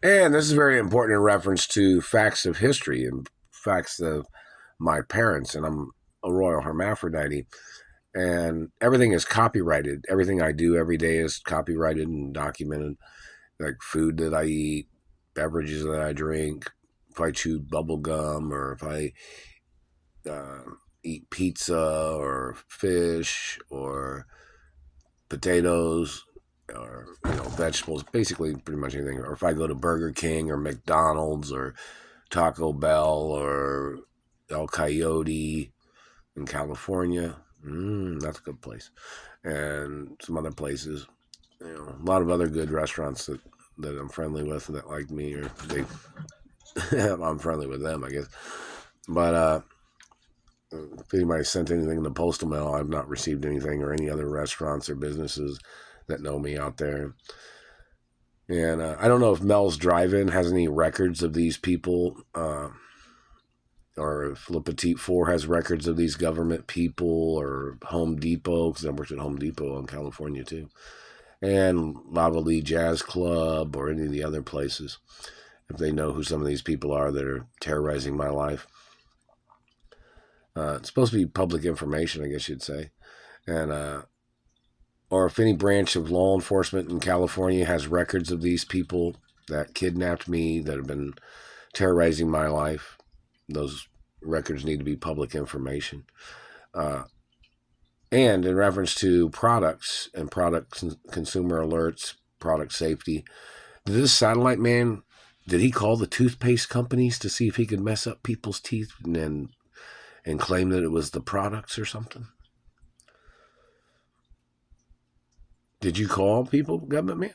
And this is very important in reference to facts of history and facts of my parents. And I'm a royal hermaphrodite. And everything is copyrighted. Everything I do every day is copyrighted and documented. Like food that I eat, beverages that I drink, if I chew bubble gum, or if I eat pizza or fish or potatoes or vegetables, basically pretty much anything. Or if I go to Burger King or McDonald's or Taco Bell or El Coyote in California, that's a good place, and some other places. A lot of other good restaurants that I'm friendly with that like me, or they I'm friendly with them, I guess. But if anybody sent anything in the postal mail, I've not received anything, or any other restaurants or businesses that know me out there. And I don't know if Mel's Drive-In has any records of these people, or if Le Petit Four has records of these government people, or Home Depot, because I worked at Home Depot in California too, and Lava Lee Jazz Club, or any of the other places, if they know who some of these people are that are terrorizing my life. It's supposed to be public information, I guess you'd say. And or if any branch of law enforcement in California has records of these people that kidnapped me, that have been terrorizing my life, those records need to be public information. And in reference to products and product consumer alerts, product safety, did this satellite man, did he call the toothpaste companies to see if he could mess up people's teeth and claim that it was the products or something? Did you call people, government man?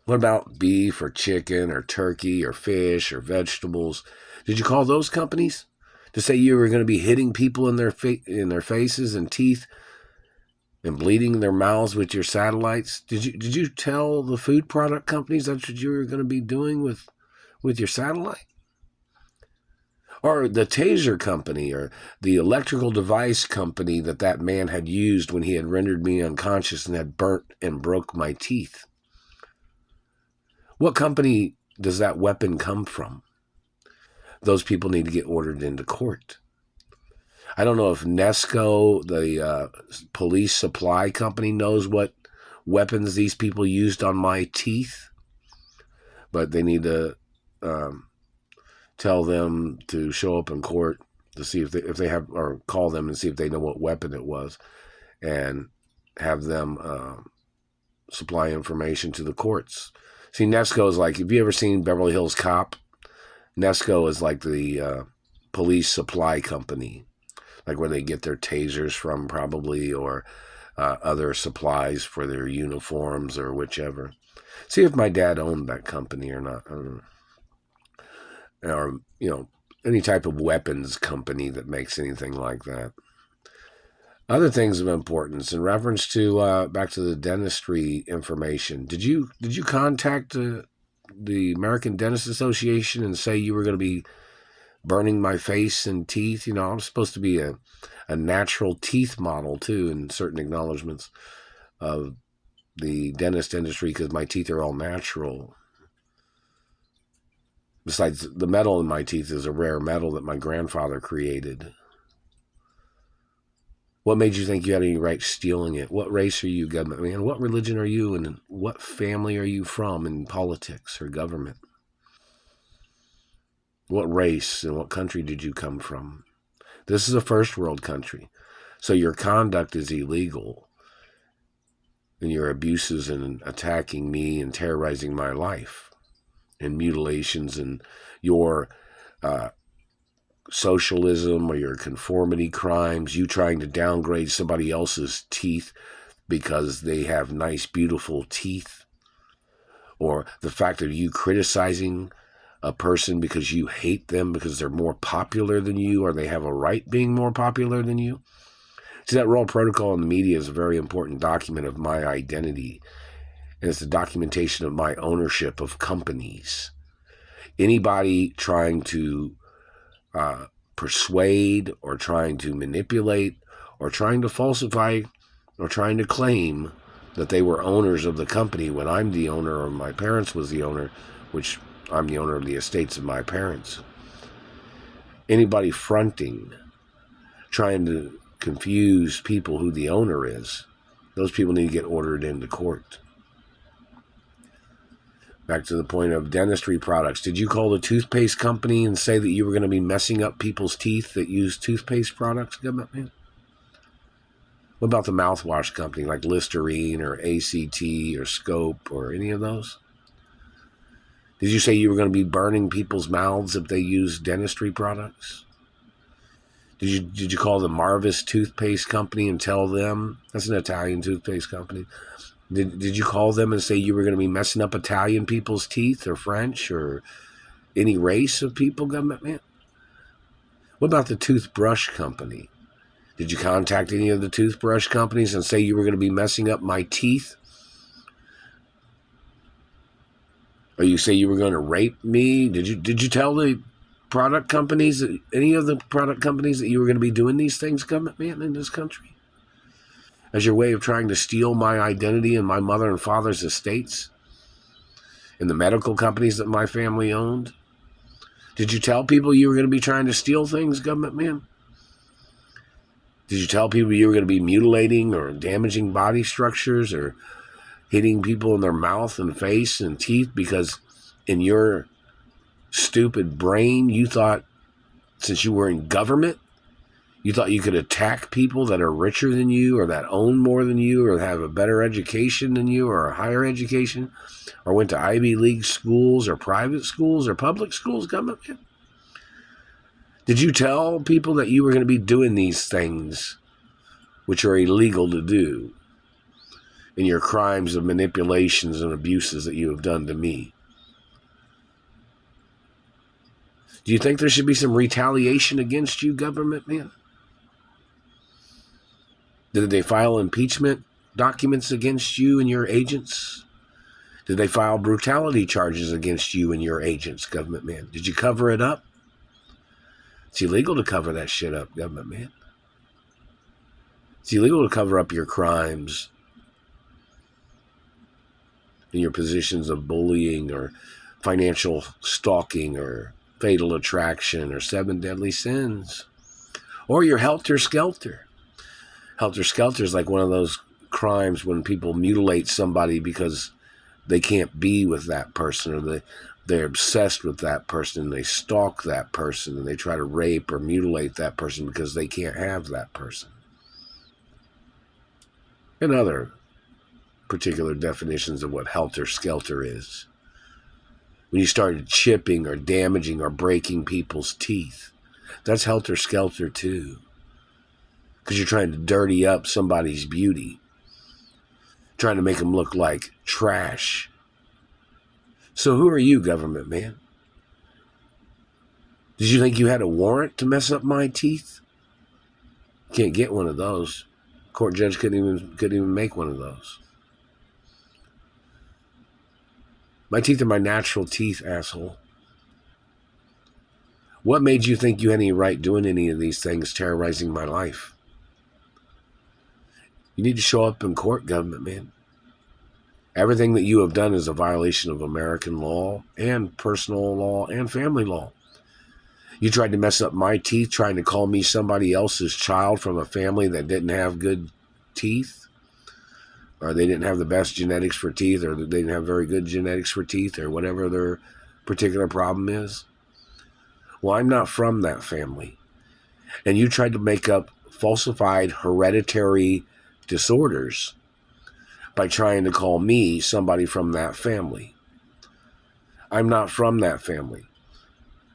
What about beef or chicken or turkey or fish or vegetables? Did you call those companies to say you were going to be hitting people in their faces and teeth and bleeding their mouths with your satellites? Did you tell the food product companies that's what you were going to be doing with your satellite? Or the taser company, or the electrical device company that man had used when he had rendered me unconscious and had burnt and broke my teeth? What company does that weapon come from? Those people need to get ordered into court. I don't know if Nesco, the police supply company, knows what weapons these people used on my teeth, but they need to tell them to show up in court to see if they have, or call them and see if they know what weapon it was, and have them supply information to the courts. See, Nesco is like, have you ever seen Beverly Hills Cop? Nesco is like the police supply company, like where they get their tasers from probably, or other supplies for their uniforms or whichever. See if my dad owned that company or not. I don't know. Or, any type of weapons company that makes anything like that. Other things of importance in reference to back to the dentistry information. Did you contact the American Dentist Association and say you were going to be burning my face and teeth? I'm supposed to be a natural teeth model too, in certain acknowledgments of the dentist industry, because my teeth are all natural. Besides, the metal in my teeth is a rare metal that my grandfather created. What made you think you had any right stealing it? What race are you, government man? What religion are you, and what family are you from in politics or government? What race and what country did you come from? This is a first world country, so your conduct is illegal, and your abuses and attacking me and terrorizing my life, and mutilations, and your socialism or your conformity crimes, you trying to downgrade somebody else's teeth because they have nice, beautiful teeth, or the fact of you criticizing a person because you hate them because they're more popular than you, or they have a right being more popular than you. See, that raw protocol in the media is a very important document of my identity, and it's a documentation of my ownership of companies. Anybody trying to persuade, or trying to manipulate, or trying to falsify, or trying to claim that they were owners of the company when I'm the owner, or my parents was the owner, which I'm the owner of the estates of my parents. Anybody fronting, trying to confuse people who the owner is, those people need to get ordered into court. Back to the point of dentistry products. Did you call the toothpaste company and say that you were going to be messing up people's teeth that use toothpaste products, government man? What about the mouthwash company like Listerine or ACT or Scope or any of those? Did you say you were going to be burning people's mouths if they use dentistry products? Did you call the Marvis toothpaste company and tell them? That's an Italian toothpaste company. Did you call them and say you were going to be messing up Italian people's teeth or French or any race of people, government man? What about the toothbrush company? Did you contact any of the toothbrush companies and say you were going to be messing up my teeth? Or you say you were going to rape me? Did you tell the product companies, any of the product companies, that you were going to be doing these things, government man, in this country? As your way of trying to steal my identity and my mother and father's estates? And the medical companies that my family owned? Did you tell people you were going to be trying to steal things, government man? Did you tell people you were going to be mutilating or damaging body structures or hitting people in their mouth and face and teeth because in your stupid brain you thought, since you were in government, you thought you could attack people that are richer than you or that own more than you or have a better education than you or a higher education or went to Ivy League schools or private schools or public schools, government? Did you tell people that you were going to be doing these things which are illegal to do in your crimes of manipulations and abuses that you have done to me? Do you think there should be some retaliation against you, government man? Did they file impeachment documents against you and your agents? Did they file brutality charges against you and your agents, government man? Did you cover it up? It's illegal to cover that shit up, government man. It's illegal to cover up your crimes and your positions of bullying or financial stalking or fatal attraction or 7 deadly sins. Or your helter-skelter. Helter-skelter is like one of those crimes when people mutilate somebody because they can't be with that person or they're obsessed with that person and they stalk that person and they try to rape or mutilate that person because they can't have that person. And other particular definitions of what helter-skelter is. When you started chipping or damaging or breaking people's teeth, that's helter-skelter too. Because you're trying to dirty up somebody's beauty. Trying to make them look like trash. So who are you, government man? Did you think you had a warrant to mess up my teeth? Can't get one of those. Court judge couldn't even make one of those. My teeth are my natural teeth, asshole. What made you think you had any right doing any of these things, terrorizing my life? You need to show up in court, government man. Everything that you have done is a violation of American law and personal law and family law. You tried to mess up my teeth, trying to call me somebody else's child from a family that didn't have good teeth, or they didn't have the best genetics for teeth, or they didn't have very good genetics for teeth, or whatever their particular problem is. Well, I'm not from that family. And you tried to make up falsified hereditary disorders by trying to call me somebody from that family. I'm not from that family.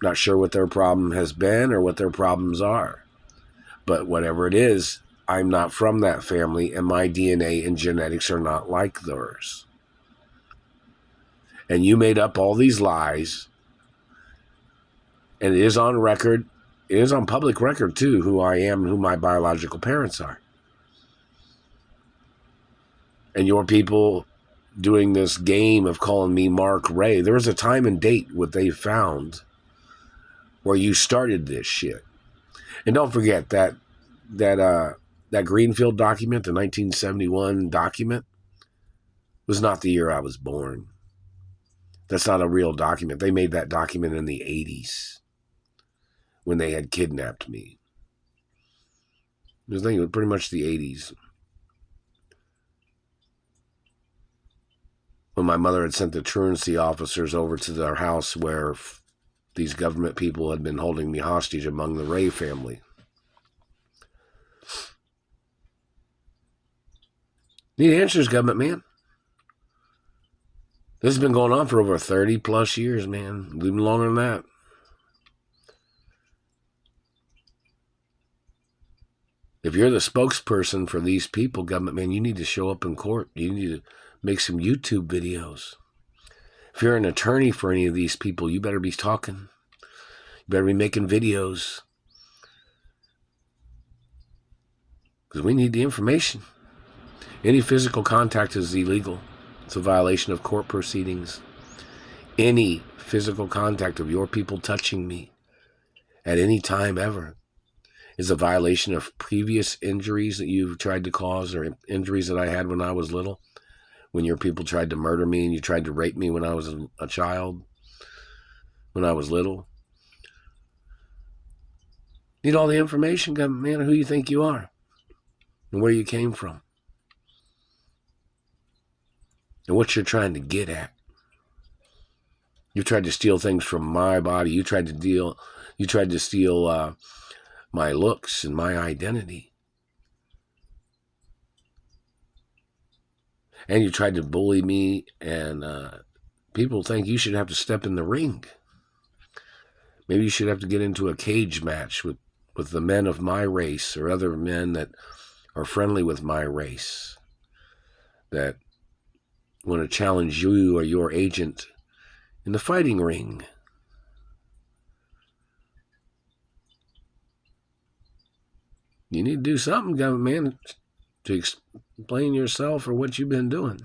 Not sure what their problem has been or what their problems are. But whatever it is, I'm not from that family, and my DNA and genetics are not like theirs. And you made up all these lies, and it is on record, it is on public record too, who I am and who my biological parents are. And your people doing this game of calling me Mark Ray, there was a time and date what they found where you started this shit. And don't forget that Greenfield document, the 1971 document, was not the year I was born. That's not a real document. They made that document in the 80s when they had kidnapped me. I think it was pretty much the 80s. When my mother had sent the truancy officers over to their house where these government people had been holding me hostage among the Ray family. Need answers, government man. This has been going on for over 30 plus years, man. Even longer than that. If you're the spokesperson for these people, government man, you need to show up in court. You need to make some YouTube videos. If you're an attorney for any of these people, you better be talking. You better be making videos. Because we need the information. Any physical contact is illegal. It's a violation of court proceedings. Any physical contact of your people touching me at any time ever is a violation of previous injuries that you've tried to cause or injuries that I had when I was little. When your people tried to murder me and you tried to rape me when I was a child, when I was little. Need all the information, government man, who you think you are and where you came from and what you're trying to get at. You tried to steal things from my body. You tried to steal my looks and my identity. And you tried to bully me, and people think you should have to step in the ring. Maybe you should have to get into a cage match with the men of my race or other men that are friendly with my race that want to challenge you or your agent in the fighting ring. You need to do something, government man, to explain yourself or what you've been doing.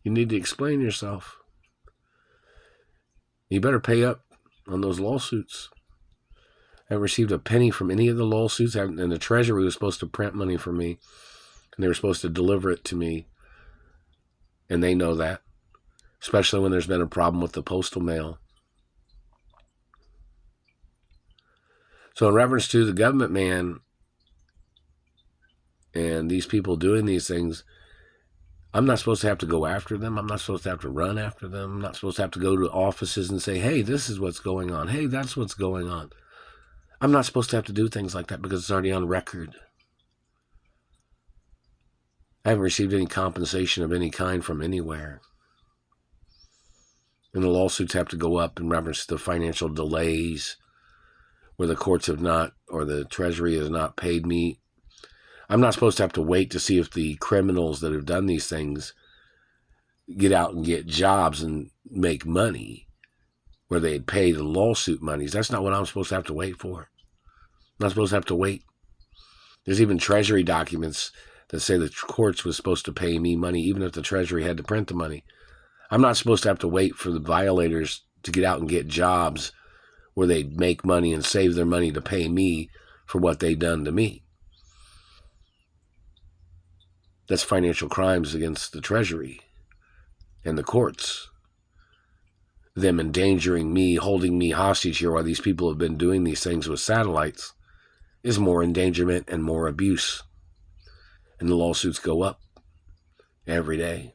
You need to explain yourself. You better pay up on those lawsuits. I haven't received a penny from any of the lawsuits, and the Treasury was supposed to print money for me, and they were supposed to deliver it to me, and they know that, especially when there's been a problem with the postal mail. So in reference to the government man and these people doing these things, I'm not supposed to have to go after them. I'm not supposed to have to run after them. I'm not supposed to have to go to offices and say, hey, this is what's going on. Hey, that's what's going on. I'm not supposed to have to do things like that because it's already on record. I haven't received any compensation of any kind from anywhere. And the lawsuits have to go up in reference to the financial delays where the courts have not, or the Treasury has not paid me. I'm not supposed to have to wait to see if the criminals that have done these things get out and get jobs and make money where they'd pay the lawsuit monies. That's not what I'm supposed to have to wait for. I'm not supposed to have to wait. There's even Treasury documents that say the courts was supposed to pay me money even if the Treasury had to print the money. I'm not supposed to have to wait for the violators to get out and get jobs where they'd make money and save their money to pay me for what they've done to me. That's financial crimes against the Treasury and the courts. Them endangering me, holding me hostage here while these people have been doing these things with satellites is more endangerment and more abuse. And the lawsuits go up every day.